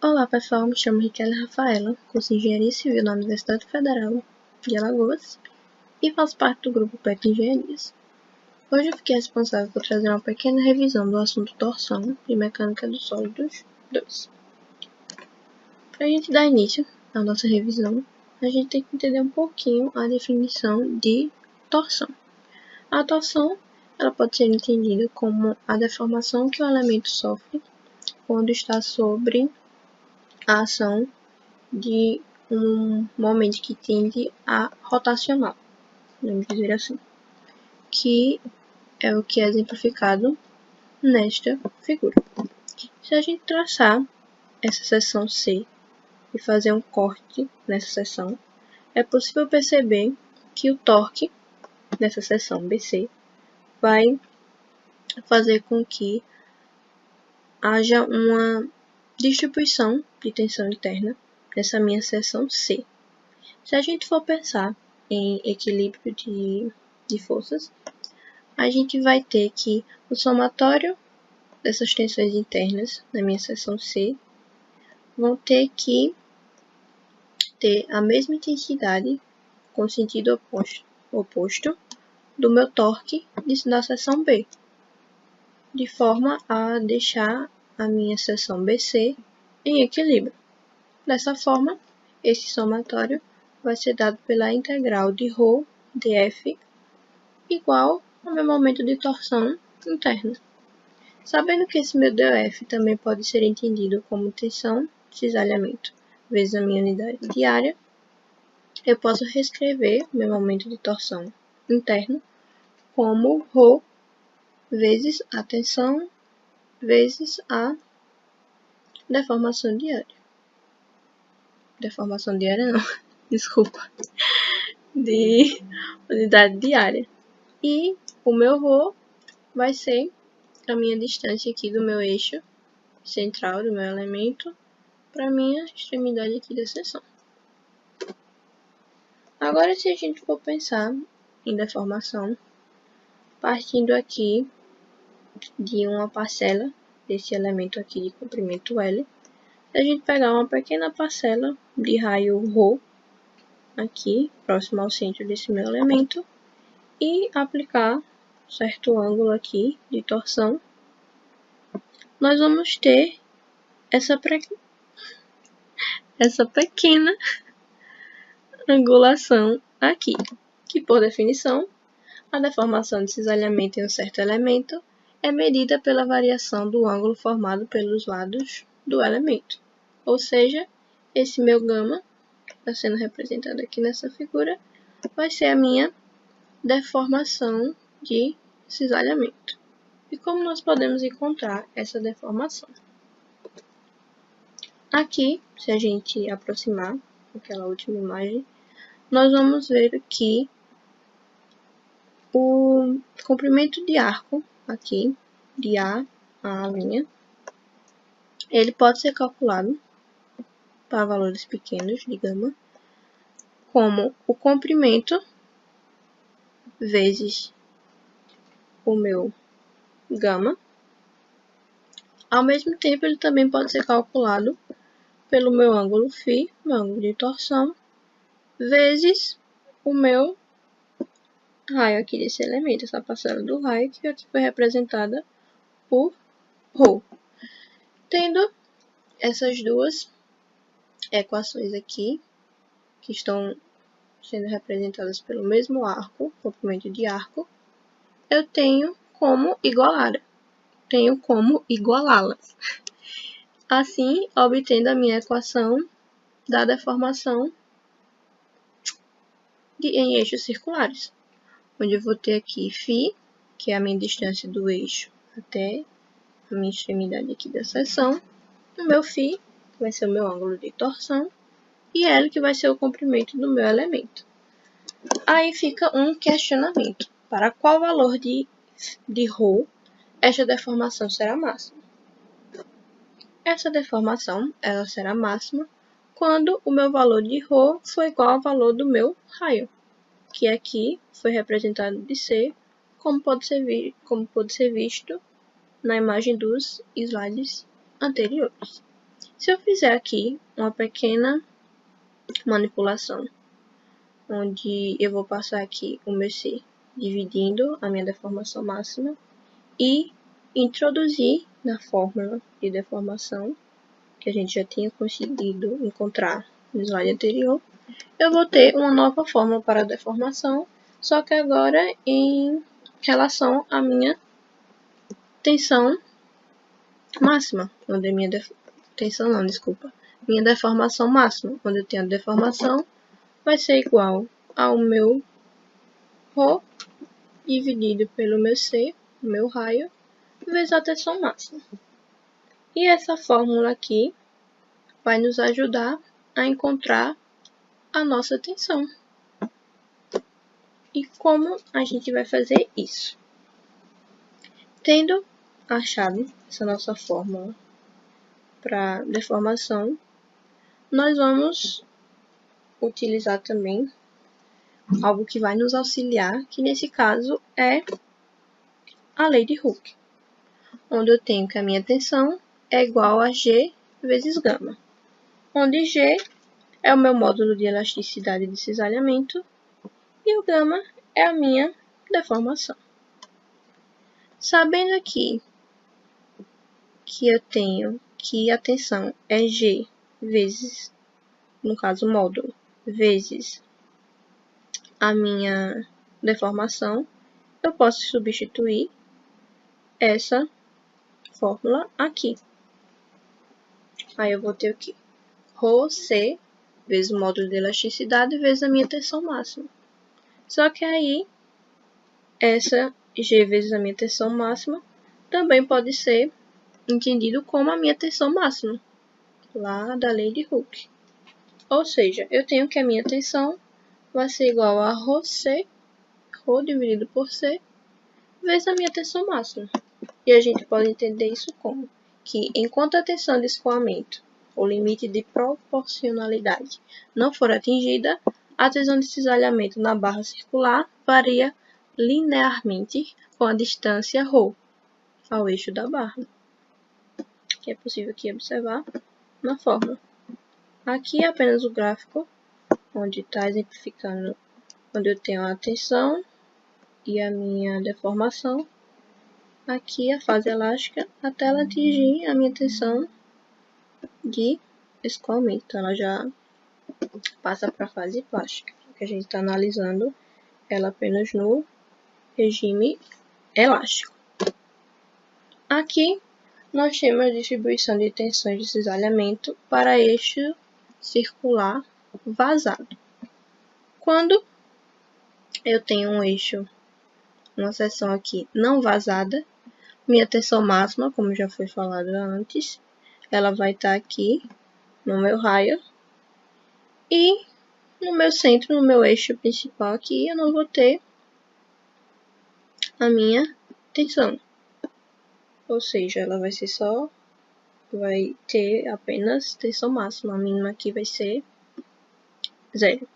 Olá pessoal, me chamo Riquelme Rafaela, curso de Engenharia Civil na Universidade Federal de Alagoas e faço parte do grupo PET Engenharias. Hoje eu fiquei responsável por trazer uma pequena revisão do assunto torção de Mecânica dos Sólidos 2. Para a gente dar início à nossa revisão, a gente tem que entender um pouquinho a definição de torção. A torção ela pode ser entendida como a deformação que o elemento sofre quando está sobre a ação de um momento que tende a rotacionar, vamos dizer assim, que é o que é exemplificado nesta figura. Se a gente traçar essa seção C e fazer um corte nessa seção, é possível perceber que o torque nessa seção BC vai fazer com que haja uma distribuição de tensão interna nessa minha seção C. Se a gente for pensar em equilíbrio de forças, a gente vai ter que o somatório dessas tensões internas na minha seção C vão ter que ter a mesma intensidade com sentido oposto do meu torque da seção B, de forma a deixar a minha seção BC em equilíbrio. Dessa forma, esse somatório vai ser dado pela integral de ρ dF igual ao meu momento de torção interna. Sabendo que esse meu dF também pode ser entendido como tensão de cisalhamento vezes a minha unidade de área, eu posso reescrever o meu momento de torção interno como ρ vezes a tensão vezes a deformação diária. Deformação diária não, desculpa. De unidade diária. E o meu ρ vai ser a minha distância aqui do meu eixo central do meu elemento para a minha extremidade aqui da seção. Agora, se a gente for pensar em deformação, partindo aqui de uma parcela desse elemento aqui de comprimento L, se a gente pegar uma pequena parcela de raio ρ aqui, próximo ao centro desse meu elemento, e aplicar certo ângulo aqui de torção, nós vamos ter essa pequena angulação aqui, que por definição, a deformação de cisalhamento em um certo elemento é medida pela variação do ângulo formado pelos lados do elemento. Ou seja, esse meu gama, que está sendo representado aqui nessa figura, vai ser a minha deformação de cisalhamento. E como nós podemos encontrar essa deformação? Aqui, se a gente aproximar aquela última imagem, nós vamos ver que o comprimento de arco aqui, de A a linha, ele pode ser calculado para valores pequenos de gama, como o comprimento vezes o meu gama. Ao mesmo tempo, ele também pode ser calculado pelo meu ângulo φ, meu ângulo de torção, vezes o meu raio aqui desse elemento, essa parcela do raio que aqui foi representada por ρ. Tendo essas duas equações aqui, que estão sendo representadas pelo mesmo arco, comprimento de arco, eu tenho como igualá-las. Assim, obtendo a minha equação da deformação em eixos circulares, onde eu vou ter aqui φ, que é a minha distância do eixo até a minha extremidade aqui da seção, o meu φ, que vai ser o meu ângulo de torção, e L, que vai ser o comprimento do meu elemento. Aí fica um questionamento. Para qual valor de ρ esta deformação será máxima? Essa deformação ela será máxima quando o meu valor de ρ for igual ao valor do meu raio, que aqui foi representado de C, como pode ser visto na imagem dos slides anteriores. Se eu fizer aqui uma pequena manipulação, onde eu vou passar aqui o meu C dividindo a minha deformação máxima e introduzir na fórmula de deformação, que a gente já tinha conseguido encontrar no slide anterior, eu vou ter uma nova fórmula para a deformação, só que agora em relação à minha tensão máxima, onde minha minha deformação máxima, onde eu tenho a deformação, vai ser igual ao meu ρ dividido pelo meu C, o meu raio, vezes a tensão máxima. E essa fórmula aqui vai nos ajudar a encontrar a nossa tensão. E como a gente vai fazer isso? Tendo achado essa nossa fórmula para deformação, nós vamos utilizar também algo que vai nos auxiliar, que nesse caso é a lei de Hooke, onde eu tenho que a minha tensão é igual a G vezes gama, onde G é o meu módulo de elasticidade de cisalhamento e o gama é a minha deformação. Sabendo aqui que eu tenho que a tensão é G vezes, no caso módulo, vezes a minha deformação, eu posso substituir essa fórmula aqui. Aí eu vou ter o quê? ρC vezes o módulo de elasticidade vezes a minha tensão máxima. Só que aí, essa G vezes a minha tensão máxima também pode ser entendido como a minha tensão máxima, lá da lei de Hooke. Ou seja, eu tenho que a minha tensão vai ser igual a ρC, ρ dividido por C, vezes a minha tensão máxima. E a gente pode entender isso como que enquanto a tensão de escoamento, o limite de proporcionalidade, não for atingida, a tensão de cisalhamento na barra circular varia linearmente com a distância ρ ao eixo da barra, que é possível aqui observar na fórmula. Aqui é apenas o gráfico, onde está exemplificando onde eu tenho a tensão e a minha deformação. Aqui a fase elástica até ela atingir a minha tensão de escoamento. Ela já passa para a fase plástica, que a gente está analisando ela apenas no regime elástico. Aqui nós temos a distribuição de tensões de cisalhamento para eixo circular vazado. Quando eu tenho um eixo, uma seção aqui não vazada, minha tensão máxima, como já foi falado antes, ela vai estar aqui no meu raio. E no meu centro, no meu eixo principal aqui, eu não vou ter a minha tensão. Ou seja, ela vai ser vai ter apenas tensão máxima. A mínima aqui vai ser 0.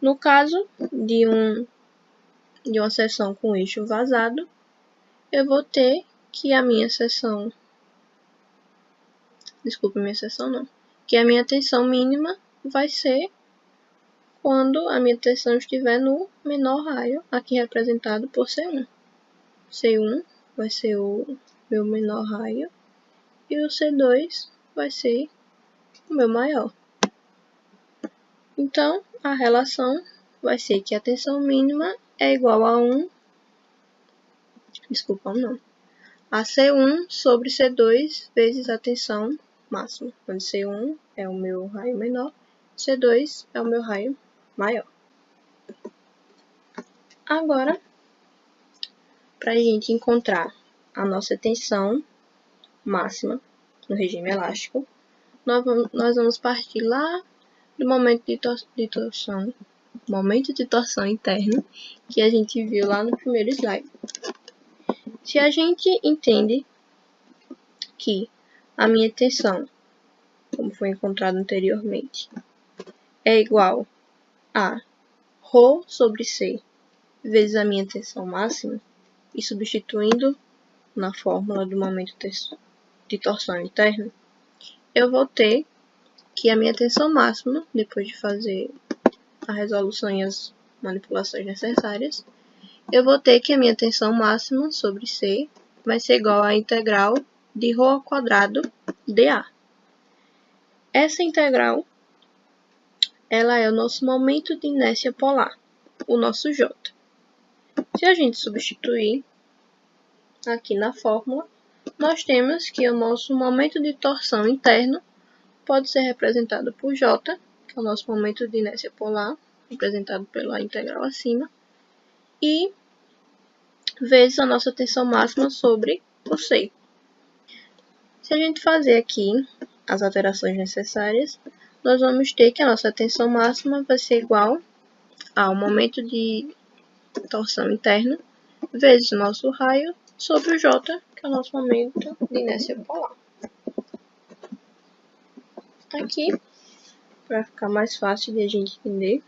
No caso de uma seção com eixo vazado, eu vou ter que a minha seção, que a minha tensão mínima vai ser quando a minha tensão estiver no menor raio, aqui representado por C1. C1 vai ser o meu menor raio e o C2 vai ser o meu maior. Então, a relação vai ser que a tensão mínima é igual a a C1 sobre C2 vezes a tensão máxima, onde C1 é o meu raio menor, C2 é o meu raio maior. Agora, para a gente encontrar a nossa tensão máxima no regime elástico, nós vamos partir lá do momento de torção interno que a gente viu lá no primeiro slide. Se a gente entende que a minha tensão, como foi encontrado anteriormente, é igual a ρ sobre C vezes a minha tensão máxima, e substituindo na fórmula do momento de torção interna, eu vou ter que a minha tensão máxima, depois de fazer a resolução e as manipulações necessárias, eu vou ter que a minha tensão máxima sobre C vai ser igual à integral de ρ ao quadrado dA. Essa integral, ela é o nosso momento de inércia polar, o nosso J. Se a gente substituir aqui na fórmula, nós temos que o nosso momento de torção interno pode ser representado por J, que é o nosso momento de inércia polar, representado pela integral acima, e vezes a nossa tensão máxima sobre o C. Se a gente fazer aqui as alterações necessárias, nós vamos ter que a nossa tensão máxima vai ser igual ao momento de torção interna vezes o nosso raio sobre o J, que é o nosso momento de inércia polar. Aqui, para ficar mais fácil de a gente entender,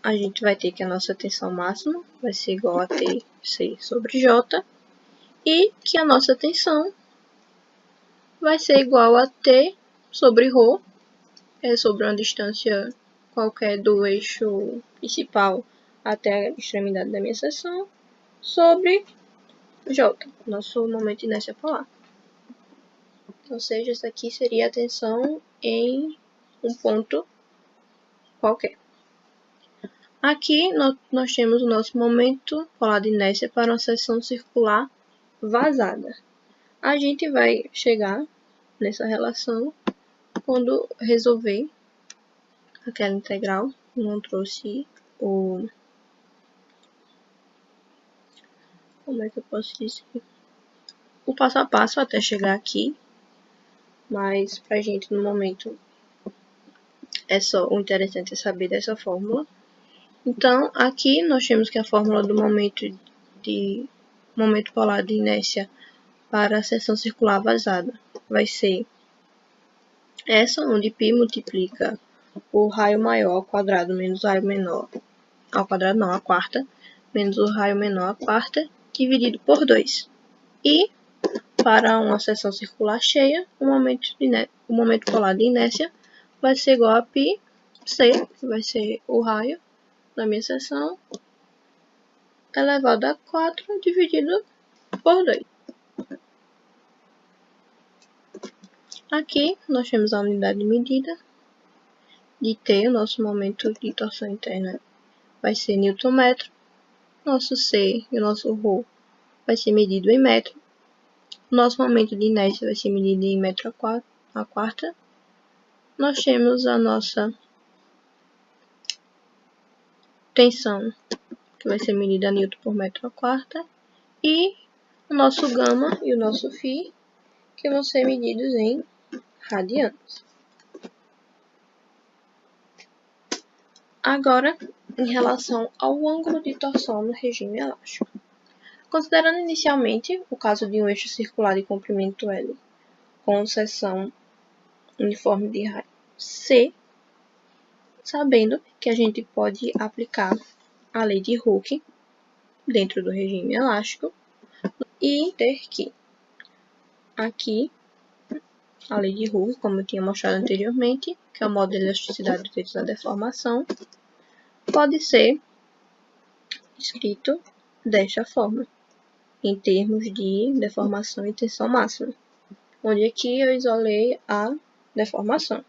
a gente vai ter que a nossa tensão máxima vai ser igual a Tc sobre J e que a nossa tensão vai ser igual a T sobre ρ, é sobre uma distância qualquer do eixo principal até a extremidade da minha seção, sobre J, nosso momento de inércia polar. Ou seja, essa aqui seria a tensão em um ponto qualquer. Aqui nós temos o nosso momento polar de inércia para uma seção circular vazada. A gente vai chegar nessa relação quando resolver aquela integral. Não trouxe o... Como é que eu posso dizer? O passo a passo até chegar aqui. Mas pra gente no momento é só o interessante é saber dessa fórmula. Então, aqui nós temos que a fórmula do momento polar de inércia para a seção circular vazada vai ser essa, onde π multiplica o raio maior ao quadrado menos o raio menor ao quadrado não, a quarta, menos o raio menor à quarta, dividido por 2. E, para uma seção circular cheia, o momento polar de inércia vai ser igual a π, C, que vai ser o raio da minha seção, elevado a 4 dividido por 2. Aqui nós temos a unidade de medida de T, o nosso momento de torção interna vai ser Nm, nosso C e o nosso ρ vai ser medido em metro, nosso momento de inércia vai ser medido em metro a quarta, nós temos a nossa tensão, que vai ser medida Newton por metro a quarta, e o nosso gama e o nosso φ, que vão ser medidos em radianos. Agora, em relação ao ângulo de torção no regime elástico. Considerando inicialmente o caso de um eixo circular de comprimento L com seção uniforme de raio C, sabendo que a gente pode aplicar a lei de Hooke dentro do regime elástico e ter que aqui a lei de Hooke, como eu tinha mostrado anteriormente, que é o modo de elasticidade do efeito da deformação, pode ser escrito desta forma, em termos de deformação e tensão máxima, onde aqui eu isolei a deformação.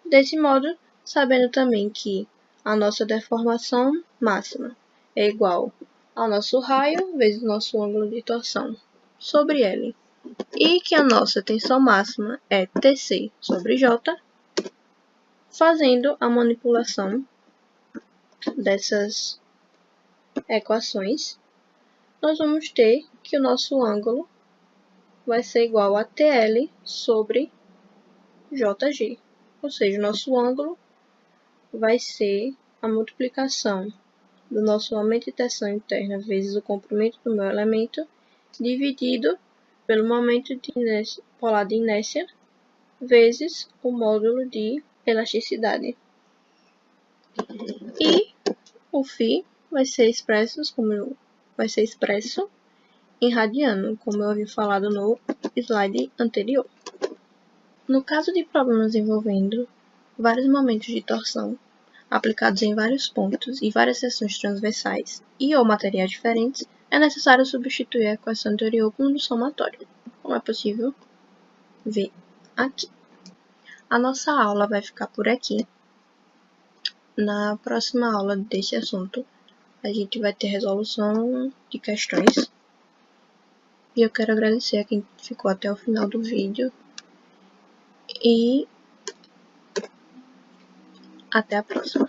Desse modo, sabendo também que a nossa deformação máxima é igual ao nosso raio vezes o nosso ângulo de torção sobre L, e que a nossa tensão máxima é Tc sobre J, fazendo a manipulação dessas equações, nós vamos ter que o nosso ângulo vai ser igual a TL sobre JG, ou seja, o nosso ângulo vai ser a multiplicação do nosso momento de tensão interna vezes o comprimento do meu elemento, dividido pelo momento de inércia, polar de inércia, vezes o módulo de elasticidade. E o φ vai ser expresso como vai ser expresso em radiano, como eu havia falado no slide anterior. No caso de problemas envolvendo vários momentos de torção, aplicados em vários pontos e várias seções transversais e ou materiais diferentes, é necessário substituir a equação anterior por um somatório, como é possível ver aqui. A nossa aula vai ficar por aqui. Na próxima aula desse assunto, a gente vai ter resolução de questões. E eu quero agradecer a quem ficou até o final do vídeo. E até a próxima.